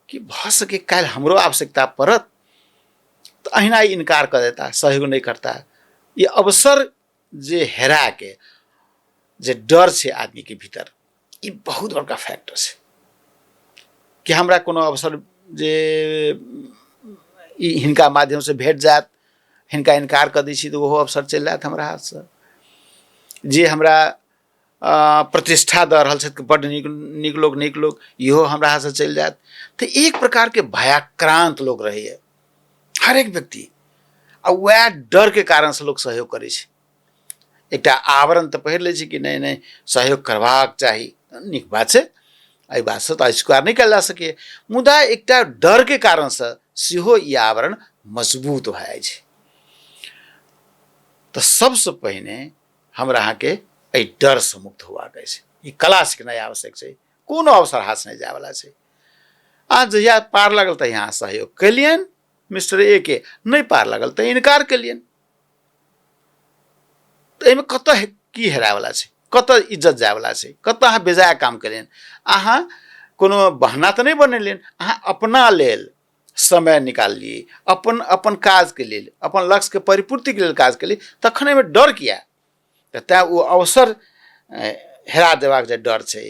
कि भऽ सके काल्हि हमरो आवश्यकता पड़त तऽ अहिना इनकार कर देता सहयोग नहीं करता ये अवसर जे हेरा के जे डर छै आदमी के भीतर ई बहुत बड़का फैक्टर छै कि हमरा कोनो अवसर जे हिनका माध्यम से भेट जायत हिनका इनकार कर दै छी तऽ ओहो अवसर चलि जायत हमरा हाथसँ जे हमरा प्रतिष्ठा दऽ रहल छथि बड्ड नीक लोग इहो हमरा हाथसँ चलि जायत तऽ एक प्रकारके भयाक्रांत लोग रहैए हरेक व्यक्ति आ वएह डरके कारणसँ लोक सहयोग करै छै एकटा आवरण तऽ पहिर लै छै कि नहीं नहीं सहयोग करबाक चाही नीक बात छै एहि बातसँ तऽ अस्वीकार नहीं कयल जा सकैए मुदा एकटा डरके कारणसँ सेहो ई आवरण मजबूत भऽ जाइ छै तऽ सबसँ पहिने हमरा अहाँके एहि डरसँ मुक्त होबाक अछि ई कला सिखनाइ आवश्यक छै कोनो अवसर हाथ नहि जायवला छै आ जहिया पार लगल तहिया अहाँ सहयोग केलियनि मिस्टर ए के नहीं पार लगल तऽ इनकार केलियनि तऽ एहिमे कतऽ की हेरायवला छै कतऽ इज्जत जायवला छै कतऽ अहाँ बेजाय काम केलियनि अहाँ कोनो बहाना तऽ नहीं बनेलियनि अहाँ अपना लेल समय निकाललिए अपन अपन काजके लेल अपन लक्ष्यके परिपूर्तिके लेल काज केलिए तखन एहिमे डर किया तऽ तैँ ओ अवसर हेरा देबाक जे डर छै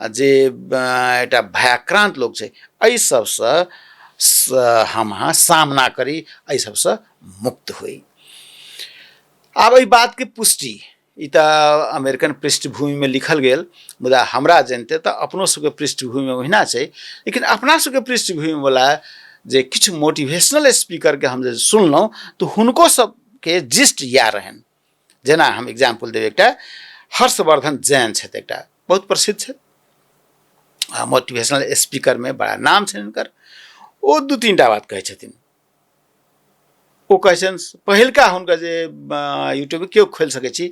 जे एकटा भयाक्रांत लोक छै एहि सबसँ हम अहाँ सामना करी एहि सबसँ मुक्त होई आब एहि बातके पुष्टि ई तऽ अमेरिकन पृष्ठभूमिमे लिखल गेल मुदा हमरा जानते तऽ अपनो सबके पृष्ठभूमिमे ओहिना छै लेकिन अपना सबके पृष्ठभूमिवला जे किछु मोटिवेशनल स्पीकरके हम जे सुनलहुँ तऽ हुनको सबके जिस्ट इएह रहनि जेना हम एग्जाम्पल देब एकटा हर्षवर्धन जैन छथि एकटा बहुत प्रसिद्ध छथि मोटिवेशनल स्पीकरमे बड़ा नाम छनि हुनकर ओ 2-3टा बात कहै छथिन ओ कहै छनि पहिलका हुनकर जे यूट्यूब केओ खोलि सकै छी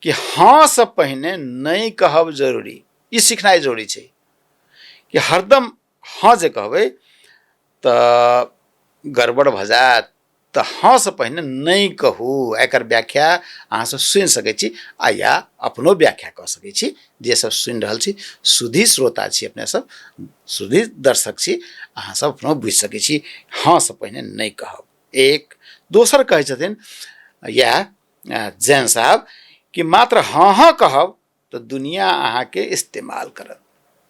कि हाँ से पहिने नहीं कहब जरूरी ई सिखनाइ जरूरी छै कि हरदम हाँ जे कहबै तऽ गड़बड़ भऽ जायत तऽ हाँ से पहिने नहीं कहू। एकर व्याख्या अहाँ सब सुनि सकै छी आ या अपनो व्याख्या कऽ सकै छी। जे सब सुनि रहल छी, सुधी श्रोता छी अपने सब, सुधी दर्शक छी, अहाँ सब अपनो बुझि सकै छी हाँ से पहिने नहीं कहब। एक दोसर कहै छथिन या जैन साहब कि मात्र हाँ हाँ कहब तऽ दुनिया अहाँके इस्तेमाल करत।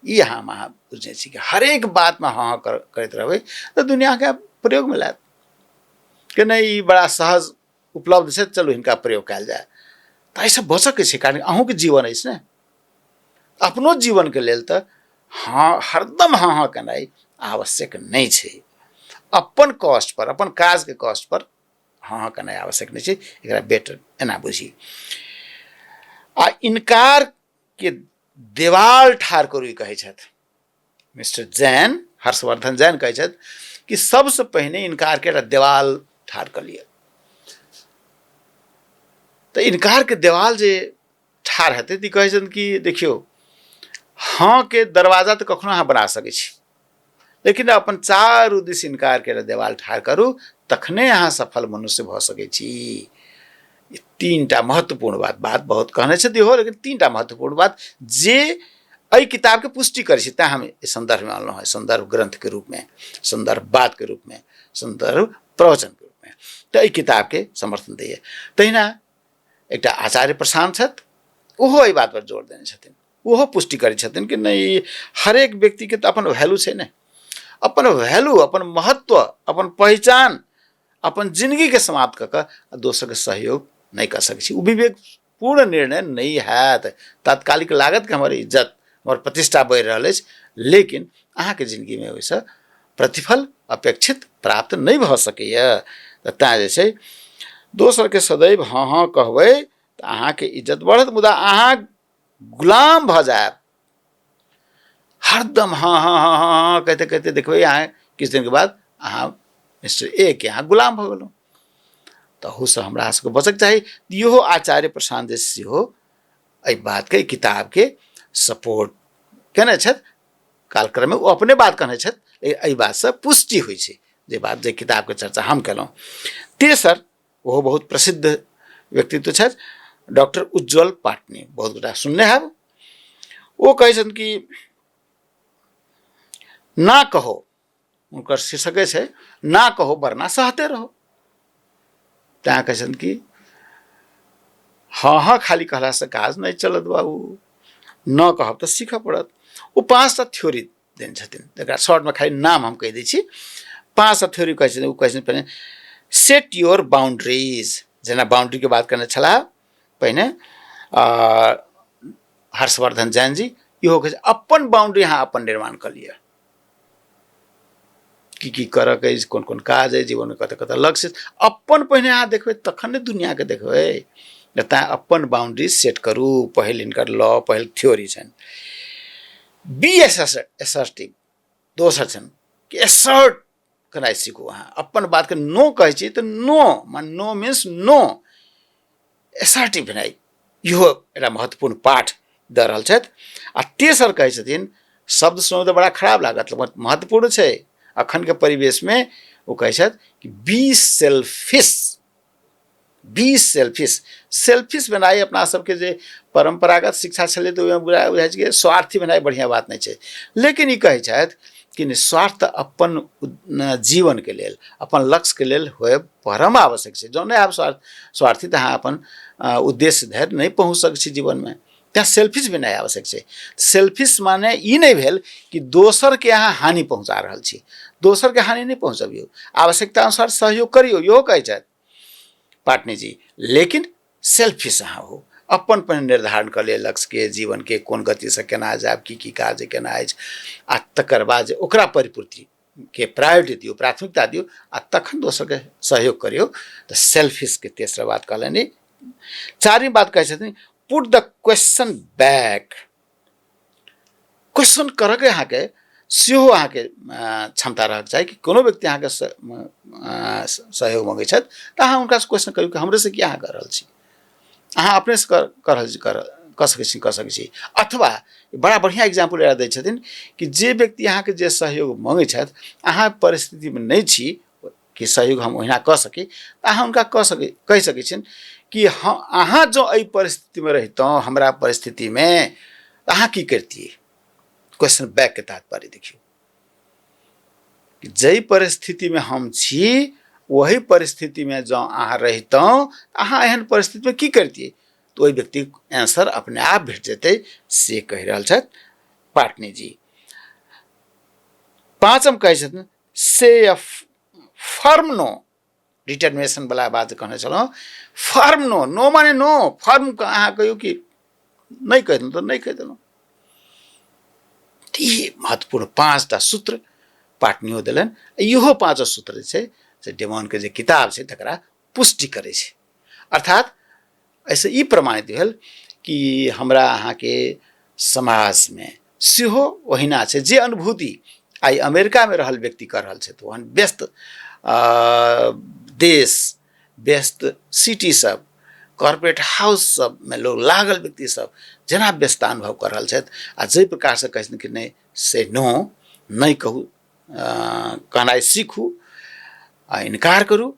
ई अहाँ बुझने छी कि हरेक बातमे हाँ हाँ करैत रहबै तऽ दुनियाके प्रयोगमे लायत कि नहीं ई बड़ा सहज उपलब्ध छै, चलू हिनका प्रयोग कयल जाय। तऽ एहिसँ बचऽके छै, कारण अहूँके जीवन अछि ने। अपनो जीवनके लेल तऽ हाँ हरदम हाँ हाँ केनाइ आवश्यक नहीं छै। अपन कॉस्ट पर, अपन काजके कॉस्ट पर हाँ हाँ केनाइ आवश्यक नहीं छै। एकरा बेटर एना बुझी। आ इनकार के देवाल ठाढ़ करू कहै छथि मिस्टर जैन, हर्षवर्धन जैन कहै छथि कि सबसे पहिने इनकार के देवाल ठाढ़ कर लिया। तो इनकार के देवाल जे ठाढ़ हेतै तऽ कहै छथि कि देखियो हाँ के दरवाजा तऽ कखनो अहाँ बना सकै छी, लेकिन अपन चारू दिस इनकार के देवाल ठाढ़ करू, तखने अहाँ सफल मनुष्य भऽ सकै छी। तीनटा महत्वपूर्ण बात बहुत कहने छथि हो, लेकिन तीनटा महत्वपूर्ण बात जे एहि किताब के पुष्टि करै छै, तेँ हम इस संदर्भ में अनलहुँ है, संदर्भ ग्रंथ के रूप में, संदर्भ बात के रूप में, संदर्भ प्रवचन के रूप में। तो एहि किताब के समर्थन दैए। तहिना एकटा आचार्य प्रशांत छथि, ओहो एहि बात पर जोर देने छथिन, ओहो पुष्टि करै छथिन कि नहीं हरेक व्यक्ति के तऽ अपन वैल्यू छै ने, अपन वैल्यू, अपन महत्व, अपन पहचान, अपन जिंदगी के समाप्त कऽ कऽ दोसर के सहयोग नहीं कर सकै छी। ओ विवेकपूर्ण निर्णय नहीं हैत। तात्कालिक लागत कि हमर इज्जत, हमर प्रतिष्ठा बढ़ि रहल अछि, लेकिन अहाँके जिंदगी में ओहिसँ प्रतिफल अपेक्षित प्राप्त नहीं भऽ सकैए। तऽ तेँ जे छै दोसर के सदैव हाँ हाँ कहबै तऽ अहाँके इज्जत बढ़त, मुदा अहाँ गुलाम भऽ जायब। हरदम हाँ हाँ हाँ हाँ हाँ कहते कहते देखबै अहाँ किछु दिन के बाद अहाँ मिस्टर ए के अहाँ गुलाम भऽ गेलहुँ। तहूसँ हमरा सबके बचक चाही। इहो आचार्य प्रशांत जी सेहो एहि बातके, किताबके सपोर्ट केने छथि। कालक्रम में वो अपने बात कहने छथि, लेकिन एहि बातसँ पुष्टि होइ छै जे बात, जे किताबके चर्चा हम केलहुँ। तेसर ओहो बहुत प्रसिद्ध व्यक्तित्व छथि, डॉक्टर उज्ज्वल पाटनी, बहुत गोटा सुनने हैब। वो कहै छथिन कि ना कहो, उनकर शीर्षक छै ना कहो वरना सहते रहो। तेँ कहै छथिन कि हाँ हाँ खाली कहलासँ काज नहीं चलत बाबू, न कहब तऽ सीखऽ पड़त। वो 5टा थ्योरी देने छथिन, जकरा शॉर्ट में खाली नाम हम कहि दै छी। 5टा थ्योरी कहै छथिन। ओ कहै छथिन पहिने सेट योर बाउंड्रीज, जेना बाउंड्री के बात करने छलाह पहिने हर्षवर्धन जैन जी, इहो कहै छै अपन बाउंड्री अहाँ अपन निर्माण कर लिअ। की करऽ के कोन कोन काज है जीवन में, कतऽ कतऽ लक्ष्य, अपन पहिने अहाँ देखबै तखन ने दुनिया के देखबै। तेँ अपन बाउंड्री सेट करू, पहिल हिनकर लॉ, पहिल थ्योरी छनि। बी असर्टिव, दोसर छनि कि असर्ट केनाइ सीखू। अहाँ अपन बात के नो कहै छी तऽ no, no means no, assertive भेनाइ, इहो एकटा महत्वपूर्ण पाठ दऽ रहल छथि। आ तेसर कहै छथिन, शब्द सुनब तऽ बड़ा खराब लागत, महत्वपूर्ण छै अखन के परिवेश में। वो कहै छथि कि be selfish, be selfish. Selfish भेनाइ अपना सबके जे परंपरागत शिक्षा छलै तऽ ओहिमे बुझाइ छै कि स्वार्थी भेनाइ बढ़िया बात नहीं छै। लेकिन ई कहै छथि कि निस्वार्थ अपन जीवन के लेल, अपन लक्ष्य के लेल होए परम आवश्यक छै। जँ नहीं आब स्वार्थी तऽ अहाँ अपन उद्देश्य धरि नहीं पहुँच सकै छी जीवन में। त्यहाँ सेल्फिश भेनाइ आवश्यक छै। सेल्फिश माने ई नहीं भेल कि दोसर के अहाँ हानि पहुँचा रहल छी, दोसर के हानि नहीं पहुँचबियौ, आवश्यकता अनुसार सहयोग करियौ, इहो कहै छथि पाटनी जी। लेकिन सेल्फिश अहाँ हो, अपन पर निर्धारण कर लिअ लक्ष्य के, जीवन के कोन गति से केना जायब, की काज केना अछि, आ तकर बाद ओकरा परिपूर्ति के प्रायोरिटी दियौ, प्राथमिकता दियौ, आ तखन दोसर के सहयोग करियौ। तऽ सेल्फिश के तेसरा बात कहलनि। चारिम बात कहै छथिन put the question back, question करऽ के अहाँके सेहो अहाँके क्षमता रहक चाही कि कोनो व्यक्ति अहाँके सहयोग मांगै छथि तऽ अहाँ हुनकासँ क्वेश्चन करियौ कि हमरे से की अहाँ कऽ रहल छी, अहाँ अपने से कऽ सकै छी। अथवा बड़ा बढ़िया एग्जाम्पल एकरा दै छथिन कि जे व्यक्ति अहाँके जे सहयोग मांगै छथि, अहाँ परिस्थिति में नहीं छी, कि सहयोग हम ओहिना कऽ सकी अहाँ हुनका कहि सकै छियनि कि अहाँ जो एहि परिस्थितिमे रहितहुँ हमरा परिस्थितिमे तऽ अहाँ की करतियै। क्वेश्चन बैक के तात्पर्य देखियौ कि जाहि परिस्थितिमे हम छी वही परिस्थितिमे जँ अहाँ रहितहुँ अहाँ एहन परिस्थितिमे की करतियै तऽ ओहि व्यक्तिके आंसर अपने आप भेट जेतै से कहि रहल छथि पाटनी जी। पाँचम कहै छथिन से फर्म नो, डिटर्मिनेशन वाला बात कहने छलहुँ। फर्म नो, नो माने नो, फर्म अहाँ कहियौ कि नहीं कहि देलहुँ तऽ नहीं कहि देलहुँ। ई महत्वपूर्ण 5टा सूत्र पाटनियो देलनि। इहो 5 सूत्र जे छै से डेमोनके जे किताब छै तकरा पुष्टि करै छै। अर्थात एहिसँ ई प्रमाणित भेल कि हमरा अहाँके समाजमे सेहो ओहिना छै जे अनुभूति आइ अमेरिकामे रहल व्यक्ति कर रहल छथि ओहन व्यस्त देश, व्यस्त सिटी सब, कॉर्पोरेट हाउस सबमे लोग लागल व्यक्ति सब जेना व्यस्तता अनुभव कर रहल छथि आ जाहि प्रकारसँ कहै छथिन कि नहि से नो, नहीं कहू, कहनाइ सीखू आ इनकार करू,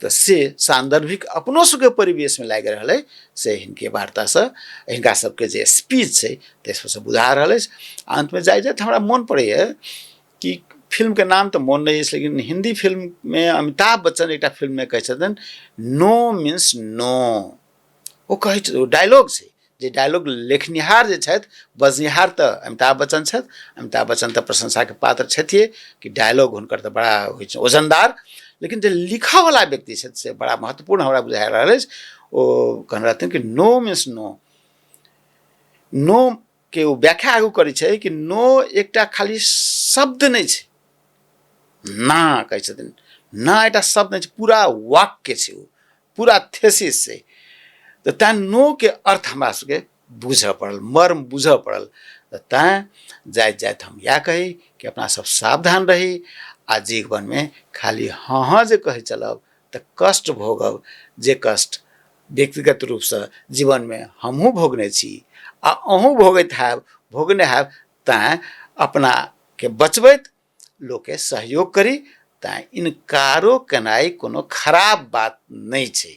तऽ से सान्दर्भिक अपनो सबके परिवेशमे लागि रहल अइ से हिनके वार्तासँ हिनका सबके जे स्पीच छै त्यससँ बुझा रहल अछि। अंतमे जाइत जाइत हमरा मोन पड़ैए कि फिल्मके नाम तऽ मोन नहि अछि लेकिन हिंदी फिल्ममे अमिताभ बच्चन एकटा फिल्ममे कहै छथिन नो मीन्स नो। ओ कहै छै, ओ डायलॉग छै जे डायलॉग लिखनिहार जे छथि बजनिहार तऽ अमिताभ बच्चन छथि। अमिताभ बच्चन तऽ प्रशंसाके पात्र छथिए कि डायलॉग हुनकर तऽ बड़ा होइ छै वजनदार, लेकिन जे लिखऽवला व्यक्ति छथि से बड़ा महत्वपूर्ण हमरा बुझा रहल अछि। ओ कहने रहथिन कि नो मीन्स नो। नो के ओ व्याख्या आगू करै छै कि नो एकटा खाली शब्द नहि छै, ना कहै छथिन, ना एकटा शब्द नहि छै, पूरा वाक्य छै, ओ पूरा थेसिस छै। तऽ तैँ नो के अर्थ हमरा सबके बुझऽ पड़ल, मर्म बुझऽ पड़ल। तऽ तैँ जाइत जाइत हम इएह कही कि अपना सब सावधान रही आ जीवनमे खाली हाँ हाँ जे कहै चलब तऽ कष्ट भोगब, जे कष्ट व्यक्तिगत रूपसँ जीवनमे हमहूँ भोगने छी आ अहूँ भोगैत हैब, भोगने हैब। तैँ अपनाके बचबैत लोकके सहयोग करी। तैँ इनकारो केनाइ कोनो खराब बात नहि छै,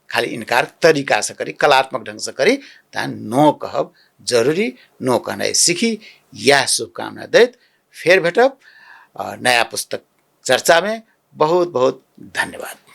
खाली इनकार तरीकासँ करी, कलात्मक ढङ्गसँ करी। तैँ नो कहब जरूरी, नो कहनाइ सीखी। इएह शुभकामना दैत फेर भेटब नया पुस्तक चर्चामे। बहुत बहुत धन्यवाद।